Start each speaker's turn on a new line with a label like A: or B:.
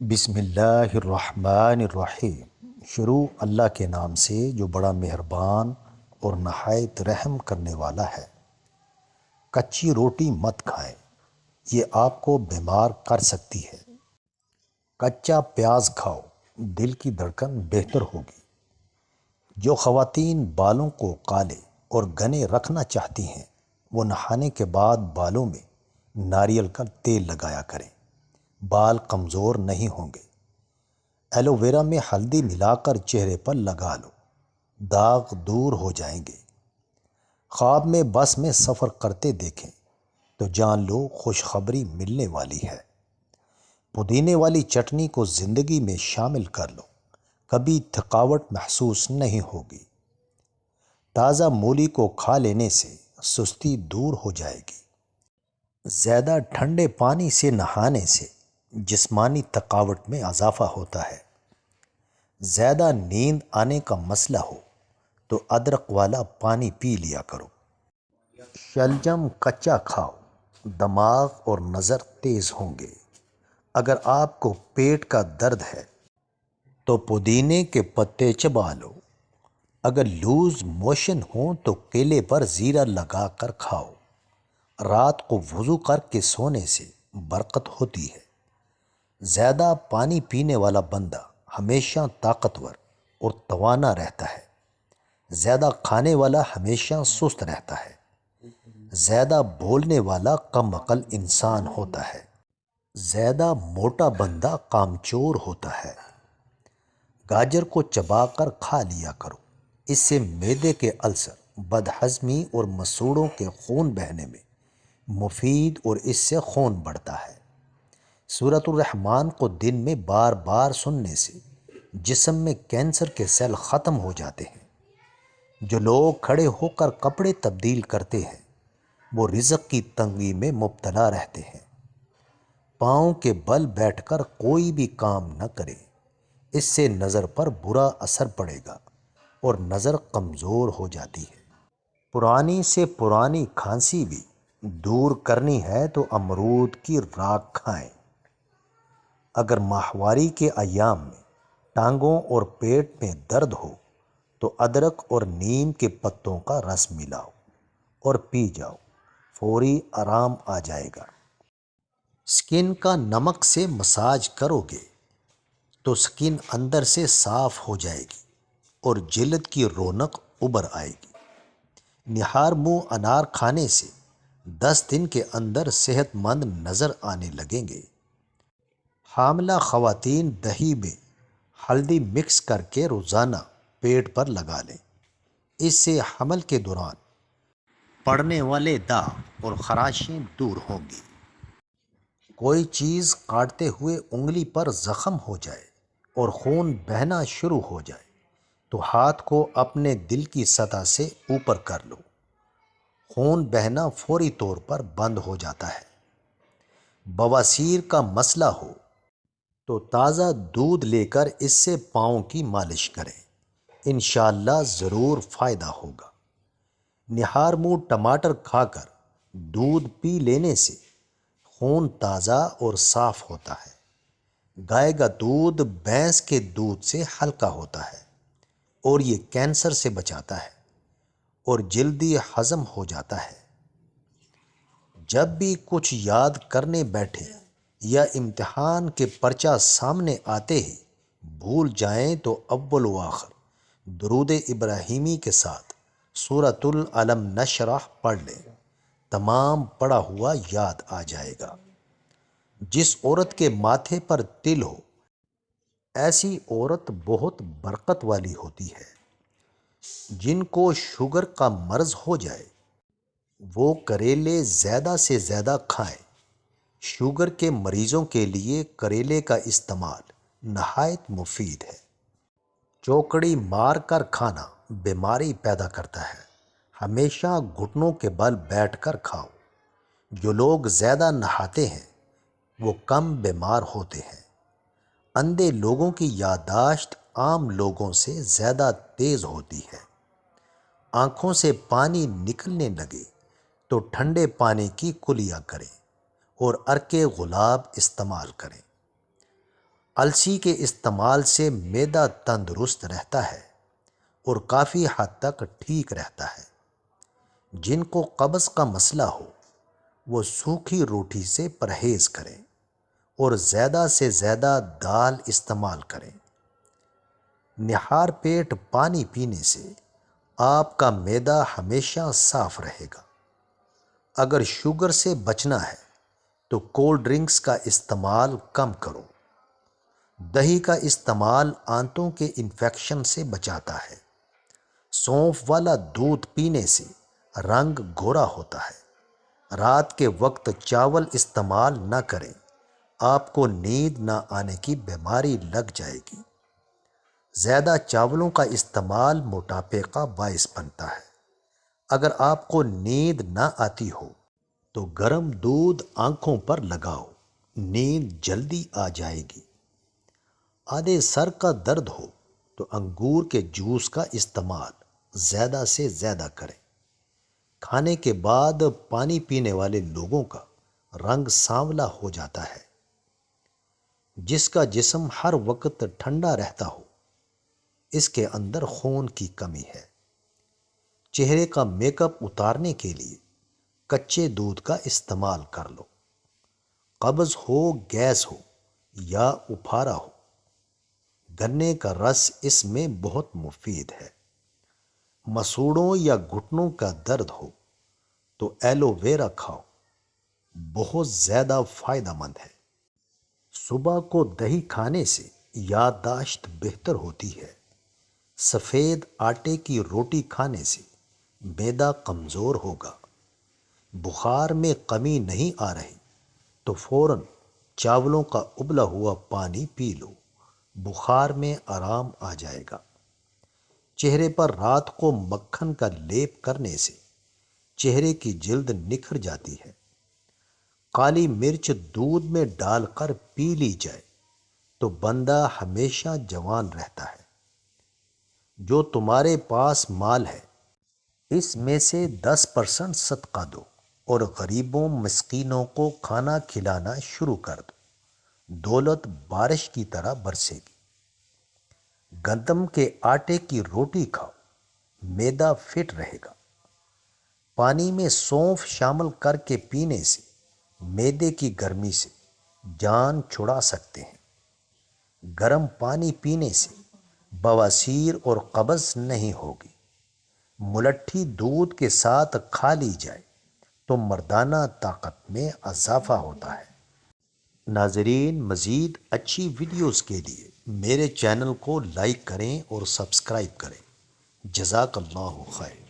A: بسم اللہ الرحمن الرحیم۔ شروع اللہ کے نام سے جو بڑا مہربان اور نہایت رحم کرنے والا ہے۔ کچی روٹی مت کھائیں، یہ آپ کو بیمار کر سکتی ہے۔ کچا پیاز کھاؤ، دل کی دھڑکن بہتر ہوگی۔ جو خواتین بالوں کو کالے اور گھنے رکھنا چاہتی ہیں وہ نہانے کے بعد بالوں میں ناریل کا تیل لگایا کریں، بال کمزور نہیں ہوں گے۔ ایلو ویرا میں ہلدی ملا کر چہرے پر لگا لو، داغ دور ہو جائیں گے۔ خواب میں بس میں سفر کرتے دیکھیں تو جان لو خوشخبری ملنے والی ہے۔ پودینے والی چٹنی کو زندگی میں شامل کر لو، کبھی تھکاوٹ محسوس نہیں ہوگی۔ تازہ مولی کو کھا لینے سے سستی دور ہو جائے گی۔ زیادہ ٹھنڈے پانی سے نہانے سے جسمانی تھکاوٹ میں اضافہ ہوتا ہے۔ زیادہ نیند آنے کا مسئلہ ہو تو ادرک والا پانی پی لیا کرو۔ شلجم کچا کھاؤ، دماغ اور نظر تیز ہوں گے۔ اگر آپ کو پیٹ کا درد ہے تو پودینے کے پتے چبا لو۔ اگر لوز موشن ہوں تو کیلے پر زیرہ لگا کر کھاؤ۔ رات کو وضو کر کے سونے سے برکت ہوتی ہے۔ زیادہ پانی پینے والا بندہ ہمیشہ طاقتور اور توانا رہتا ہے۔ زیادہ کھانے والا ہمیشہ سست رہتا ہے۔ زیادہ بولنے والا کم عقل انسان ہوتا ہے۔ زیادہ موٹا بندہ کامچور ہوتا ہے۔ گاجر کو چبا کر کھا لیا کرو، اس سے معدے کے السر، بدہضمی اور مسوڑوں کے خون بہنے میں مفید اور اس سے خون بڑھتا ہے۔ سورۃ الرحمن کو دن میں بار بار سننے سے جسم میں کینسر کے سیل ختم ہو جاتے ہیں۔ جو لوگ کھڑے ہو کر کپڑے تبدیل کرتے ہیں وہ رزق کی تنگی میں مبتلا رہتے ہیں۔ پاؤں کے بل بیٹھ کر کوئی بھی کام نہ کرے، اس سے نظر پر برا اثر پڑے گا اور نظر کمزور ہو جاتی ہے۔ پرانی سے پرانی کھانسی بھی دور کرنی ہے تو امرود کی راکھ کھائیں۔ اگر ماہواری کے ایام میں ٹانگوں اور پیٹ میں درد ہو تو ادرک اور نیم کے پتوں کا رس ملاؤ اور پی جاؤ، فوری آرام آ جائے گا۔ سکن کا نمک سے مساج کرو گے تو سکن اندر سے صاف ہو جائے گی اور جلد کی رونق ابھر آئے گی۔ نہار منہ انار کھانے سے 10 دن کے اندر صحت مند نظر آنے لگیں گے۔ حاملہ خواتین دہی میں ہلدی مکس کر کے روزانہ پیٹ پر لگا لیں، اس سے حمل کے دوران پڑنے والے داغ اور خراشیں دور ہوں گی۔ کوئی چیز کاٹتے ہوئے انگلی پر زخم ہو جائے اور خون بہنا شروع ہو جائے تو ہاتھ کو اپنے دل کی سطح سے اوپر کر لو، خون بہنا فوری طور پر بند ہو جاتا ہے۔ بواسیر کا مسئلہ ہو تو تازہ دودھ لے کر اس سے پاؤں کی مالش کریں، انشاءاللہ ضرور فائدہ ہوگا۔ نہار منہ ٹماٹر کھا کر دودھ پی لینے سے خون تازہ اور صاف ہوتا ہے۔ گائے کا دودھ بھینس کے دودھ سے ہلکا ہوتا ہے اور یہ کینسر سے بچاتا ہے اور جلدی ہضم ہو جاتا ہے۔ جب بھی کچھ یاد کرنے بیٹھے یا امتحان کے پرچہ سامنے آتے ہی بھول جائیں تو اول و آخر درود ابراہیمی کے ساتھ سورۃ العلم نشرح پڑھ لیں، تمام پڑھا ہوا یاد آ جائے گا۔ جس عورت کے ماتھے پر تل ہو ایسی عورت بہت برکت والی ہوتی ہے۔ جن کو شوگر کا مرض ہو جائے وہ کریلے زیادہ سے زیادہ کھائیں۔ شوگر کے مریضوں کے لیے کریلے کا استعمال نہایت مفید ہے۔ چوکڑی مار کر کھانا بیماری پیدا کرتا ہے، ہمیشہ گھٹنوں کے بل بیٹھ کر کھاؤ۔ جو لوگ زیادہ نہاتے ہیں وہ کم بیمار ہوتے ہیں۔ اندھے لوگوں کی یادداشت عام لوگوں سے زیادہ تیز ہوتی ہے۔ آنکھوں سے پانی نکلنے لگے تو ٹھنڈے پانی کی کلیا کریں اور عرق گلاب استعمال کریں۔ السی کے استعمال سے معدہ تندرست رہتا ہے اور کافی حد تک ٹھیک رہتا ہے۔ جن کو قبض کا مسئلہ ہو وہ سوکھی روٹی سے پرہیز کریں اور زیادہ سے زیادہ دال استعمال کریں۔ نہار پیٹ پانی پینے سے آپ کا معدہ ہمیشہ صاف رہے گا۔ اگر شوگر سے بچنا ہے تو کولڈ ڈرنکس کا استعمال کم کرو۔ دہی کا استعمال آنتوں کے انفیکشن سے بچاتا ہے۔ سونف والا دودھ پینے سے رنگ گورا ہوتا ہے۔ رات کے وقت چاول استعمال نہ کریں، آپ کو نیند نہ آنے کی بیماری لگ جائے گی۔ زیادہ چاولوں کا استعمال موٹاپے کا باعث بنتا ہے۔ اگر آپ کو نیند نہ آتی ہو تو گرم دودھ آنکھوں پر لگاؤ، نیند جلدی آ جائے گی۔ آدھے سر کا درد ہو تو انگور کے جوس کا استعمال زیادہ سے زیادہ کریں۔ کھانے کے بعد پانی پینے والے لوگوں کا رنگ سانولا ہو جاتا ہے۔ جس کا جسم ہر وقت ٹھنڈا رہتا ہو اس کے اندر خون کی کمی ہے۔ چہرے کا میک اپ اتارنے کے لیے کچے دودھ کا استعمال کر لو۔ قبض ہو، گیس ہو یا اپھارا ہو، گنے کا رس اس میں بہت مفید ہے۔ مسوڑوں یا گھٹنوں کا درد ہو تو ایلو ویرا کھاؤ، بہت زیادہ فائدہ مند ہے۔ صبح کو دہی کھانے سے یادداشت بہتر ہوتی ہے۔ سفید آٹے کی روٹی کھانے سے معدہ کمزور ہوگا۔ بخار میں کمی نہیں آ رہی تو فوراً چاولوں کا ابلا ہوا پانی پی لو، بخار میں آرام آ جائے گا۔ چہرے پر رات کو مکھن کا لیپ کرنے سے چہرے کی جلد نکھر جاتی ہے۔ کالی مرچ دودھ میں ڈال کر پی لی جائے تو بندہ ہمیشہ جوان رہتا ہے۔ جو تمہارے پاس مال ہے اس میں سے 10% صدقہ دو اور غریبوں مسکینوں کو کھانا کھلانا شروع کر دو، دولت بارش کی طرح برسے گی۔ گندم کے آٹے کی روٹی کھاؤ، معدہ فٹ رہے گا۔ پانی میں سونف شامل کر کے پینے سے معدے کی گرمی سے جان چھڑا سکتے ہیں۔ گرم پانی پینے سے بواسیر اور قبض نہیں ہوگی۔ ملٹھی دودھ کے ساتھ کھا لی جائے تو مردانہ طاقت میں اضافہ ہوتا ہے۔ ناظرین، مزید اچھی ویڈیوز کے لیے میرے چینل کو لائک کریں اور سبسکرائب کریں۔ جزاک اللہ خیر۔